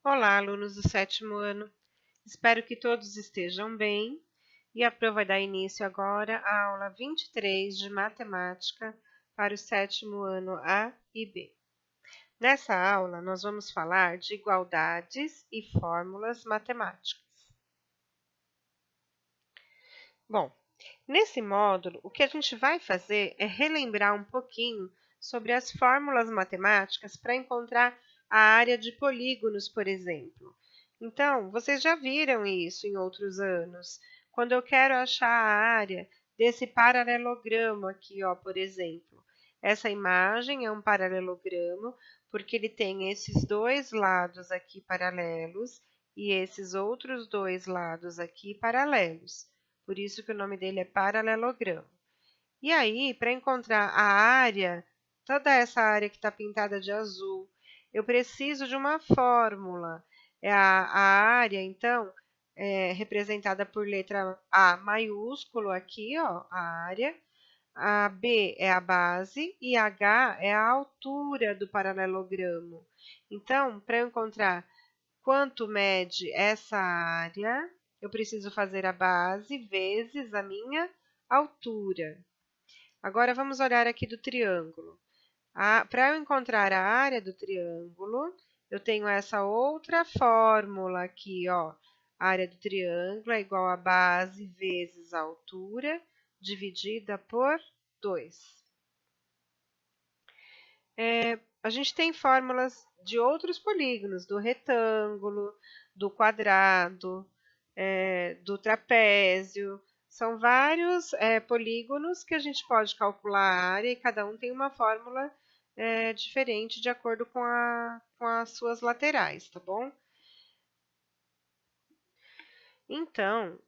Olá, alunos do sétimo ano. Espero que todos estejam bem e a prova vai dar início agora à aula 23 de matemática para o sétimo ano A e B. Nessa aula, nós vamos falar de igualdades e fórmulas matemáticas. Bom, nesse módulo, o que a gente vai fazer é relembrar um pouquinho sobre as fórmulas matemáticas para encontrar a área de polígonos, por exemplo. Então, vocês já viram isso em outros anos. Quando eu quero achar a área desse paralelogramo aqui, ó, por exemplo. Essa imagem é um paralelogramo porque ele tem esses dois lados aqui paralelos e esses outros dois lados aqui paralelos. Por isso que o nome dele é paralelogramo. E aí, para encontrar a área, toda essa área que está pintada de azul, eu preciso de uma fórmula. A área, então, é representada por letra A maiúsculo aqui, ó, a área. A B é a base e a H é a altura do paralelogramo. Então, para eu encontrar quanto mede essa área, eu preciso fazer a base vezes a minha altura. Agora, vamos olhar aqui do triângulo. Para eu encontrar a área do triângulo, eu tenho essa outra fórmula aqui, ó. A área do triângulo é igual a base vezes a altura, dividida por 2. A gente tem fórmulas de outros polígonos, do retângulo, do quadrado, do trapézio. São vários polígonos que a gente pode calcular a área e cada um tem uma fórmula diferente de acordo com as suas laterais, tá bom? Então,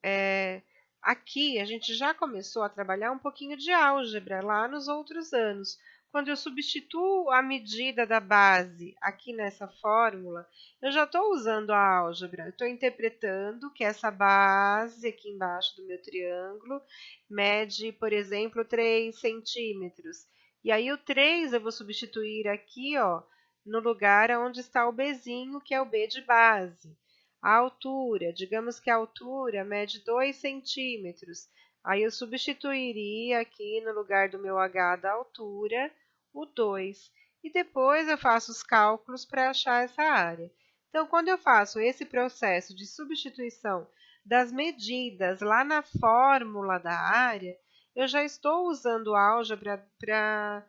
aqui a gente já começou a trabalhar um pouquinho de álgebra lá nos outros anos. Quando eu substituo a medida da base aqui nessa fórmula, eu já estou usando a álgebra. Estou interpretando que essa base aqui embaixo do meu triângulo mede, por exemplo, 3 centímetros. E aí o 3 eu vou substituir aqui, ó, no lugar onde está o Bzinho, que é o B de base. A altura, digamos que a altura mede 2 centímetros. Aí eu substituiria aqui no lugar do meu H da altura o 2. E depois eu faço os cálculos para achar essa área. Então, quando eu faço esse processo de substituição das medidas lá na fórmula da área, eu já estou usando álgebra para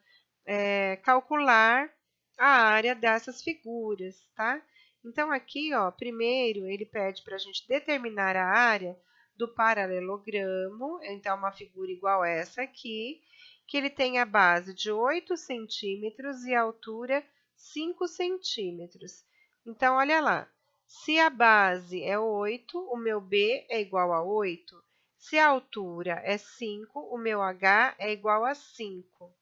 calcular a área dessas figuras, tá? Então, aqui, ó, primeiro, ele pede para a gente determinar a área do paralelogramo, então, uma figura igual essa aqui, que ele tem a base de 8 centímetros e a altura 5 centímetros. Então, olha lá, se a base é 8, o meu B é igual a 8. Se a altura é 5, o meu H é igual a 5.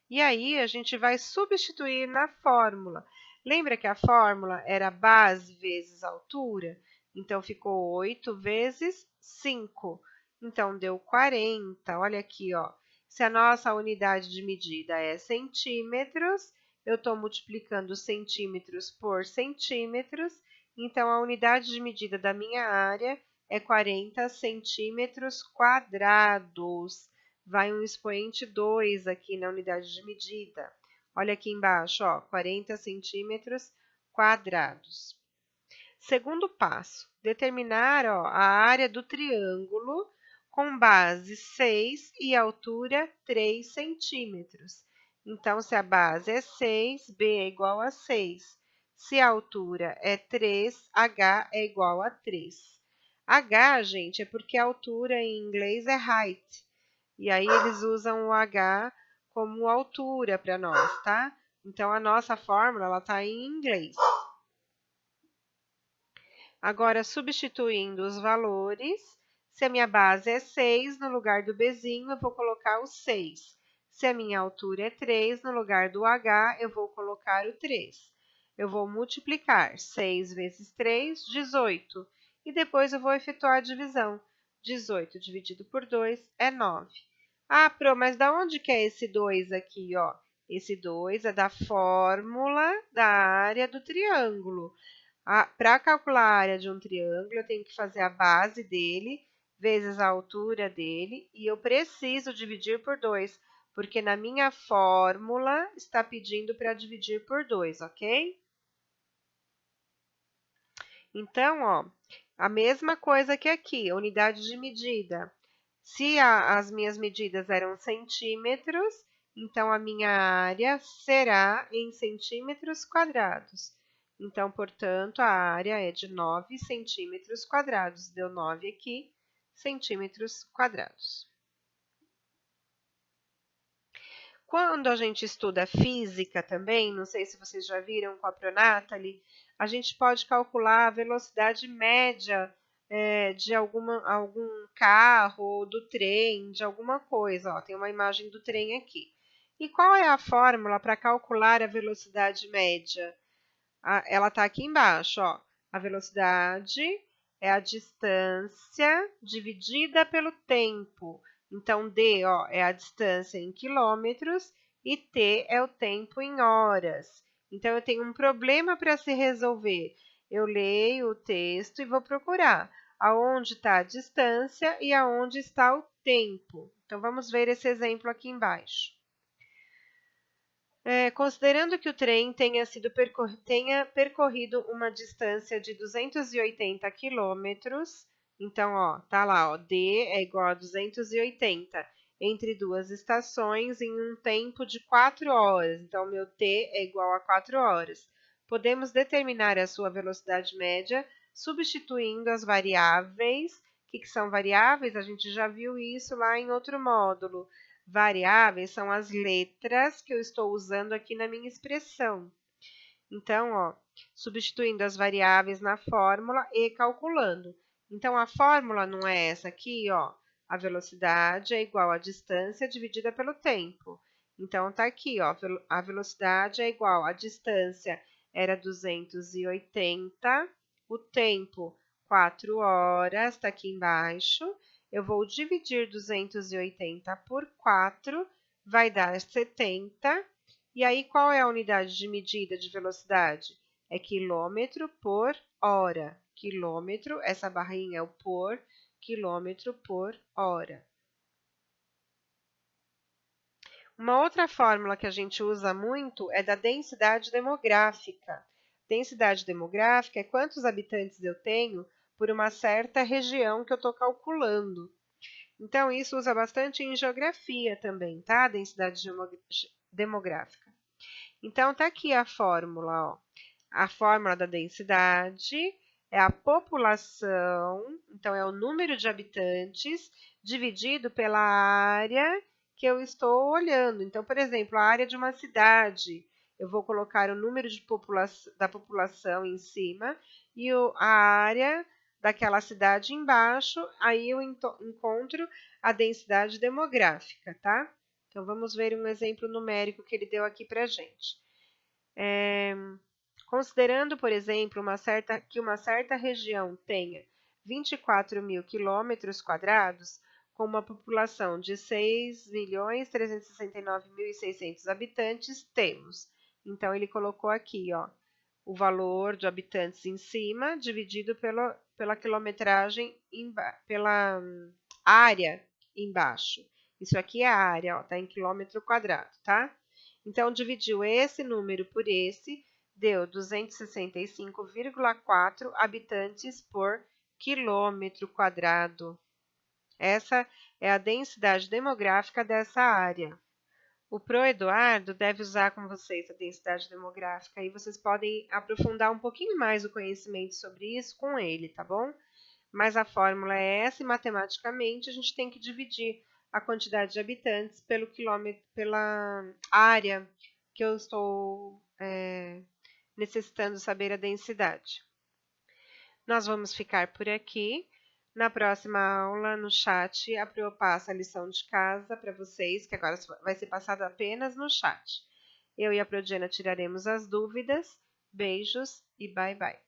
E aí, a gente vai substituir na fórmula. Lembra que a fórmula era base vezes altura? Então, ficou 8 vezes 5. Então, deu 40. Olha aqui, ó. Se a nossa unidade de medida é centímetros, eu estou multiplicando centímetros por centímetros. Então, a unidade de medida da minha área é 40 centímetros quadrados. Vai um expoente 2 aqui na unidade de medida. Olha aqui embaixo, ó, 40 centímetros quadrados. Segundo passo, determinar, ó, a área do triângulo com base 6 e altura 3 centímetros. Então, se a base é 6, B é igual a 6. Se a altura é 3, H é igual a 3. H, gente, é porque a altura em inglês é height. E aí eles usam o H como altura para nós, tá? Então, a nossa fórmula ela está em inglês. Agora, substituindo os valores, se a minha base é 6, no lugar do Bzinho, eu vou colocar o 6. Se a minha altura é 3, no lugar do H, eu vou colocar o 3. Eu vou multiplicar 6 vezes 3, 18. E depois eu vou efetuar a divisão. 18 dividido por 2 é 9. Ah, Pro, mas da onde que é esse 2 aqui, ó? Esse 2 é da fórmula da área do triângulo. Para calcular a área de um triângulo, eu tenho que fazer a base dele vezes a altura dele, e eu preciso dividir por 2, porque na minha fórmula está pedindo para dividir por 2, ok? Então, ó, a mesma coisa que aqui, unidade de medida. Se as minhas medidas eram centímetros, então a minha área será em centímetros quadrados. Então, portanto, a área é de 9 centímetros quadrados. Deu 9 aqui, centímetros quadrados. Quando a gente estuda física também, não sei se vocês já viram com a Pronatali, a gente pode calcular a velocidade média de algum carro, ou do trem, de alguma coisa. Ó, tem uma imagem do trem aqui. E qual é a fórmula para calcular a velocidade média? Ela está aqui embaixo, ó. A velocidade é a distância dividida pelo tempo. Então, D, ó, é a distância em quilômetros e T é o tempo em horas. Então, eu tenho um problema para se resolver. Eu leio o texto e vou procurar aonde está a distância e aonde está o tempo. Então, vamos ver esse exemplo aqui embaixo. Considerando que o trem tenha percorrido uma distância de 280 quilômetros, então, ó, tá lá, ó, D é igual a 280 entre duas estações em um tempo de 4 horas. Então, meu T é igual a 4 horas. Podemos determinar a sua velocidade média substituindo as variáveis. O que são variáveis? A gente já viu isso lá em outro módulo. Variáveis são as letras que eu estou usando aqui na minha expressão. Então, ó, substituindo as variáveis na fórmula e calculando. Então, a fórmula não é essa aqui, ó. A velocidade é igual à distância dividida pelo tempo. Então, tá aqui, ó. A velocidade é igual à distância era 280, o tempo 4 horas, está aqui embaixo. Eu vou dividir 280 por 4, vai dar 70. E aí, qual é a unidade de medida de velocidade? É quilômetro por hora. Quilômetro, essa barrinha é o por, quilômetro por hora. Uma outra fórmula que a gente usa muito é da densidade demográfica. Densidade demográfica é quantos habitantes eu tenho por uma certa região que eu estou calculando. Então, isso usa bastante em geografia também, tá? Densidade demográfica. Então, tá aqui a fórmula, ó. A fórmula da densidade é a população, então é o número de habitantes dividido pela área que eu estou olhando. Então, por exemplo, a área de uma cidade, eu vou colocar o número da população em cima e a área daquela cidade embaixo, aí eu encontro a densidade demográfica, tá? Então, vamos ver um exemplo numérico que ele deu aqui para a gente. Considerando, por exemplo, que uma certa região tenha 24 mil quilômetros quadrados, com uma população de 6.369.600 habitantes, temos. Então, ele colocou aqui, ó, o valor de habitantes em cima, dividido pela quilometragem, pela área embaixo. Isso aqui é a área, está em quilômetro quadrado, tá? Então, dividiu esse número por esse, deu 265,4 habitantes por quilômetro quadrado. Essa é a densidade demográfica dessa área. O Pro Eduardo deve usar com vocês a densidade demográfica e vocês podem aprofundar um pouquinho mais o conhecimento sobre isso com ele, tá bom? Mas a fórmula é essa e matematicamente a gente tem que dividir a quantidade de habitantes pela área que eu estou necessitando saber a densidade. Nós vamos ficar por aqui. Na próxima aula, no chat, a Pro passa a lição de casa para vocês, que agora vai ser passada apenas no chat. Eu e a Prodiana tiraremos as dúvidas. Beijos e bye bye.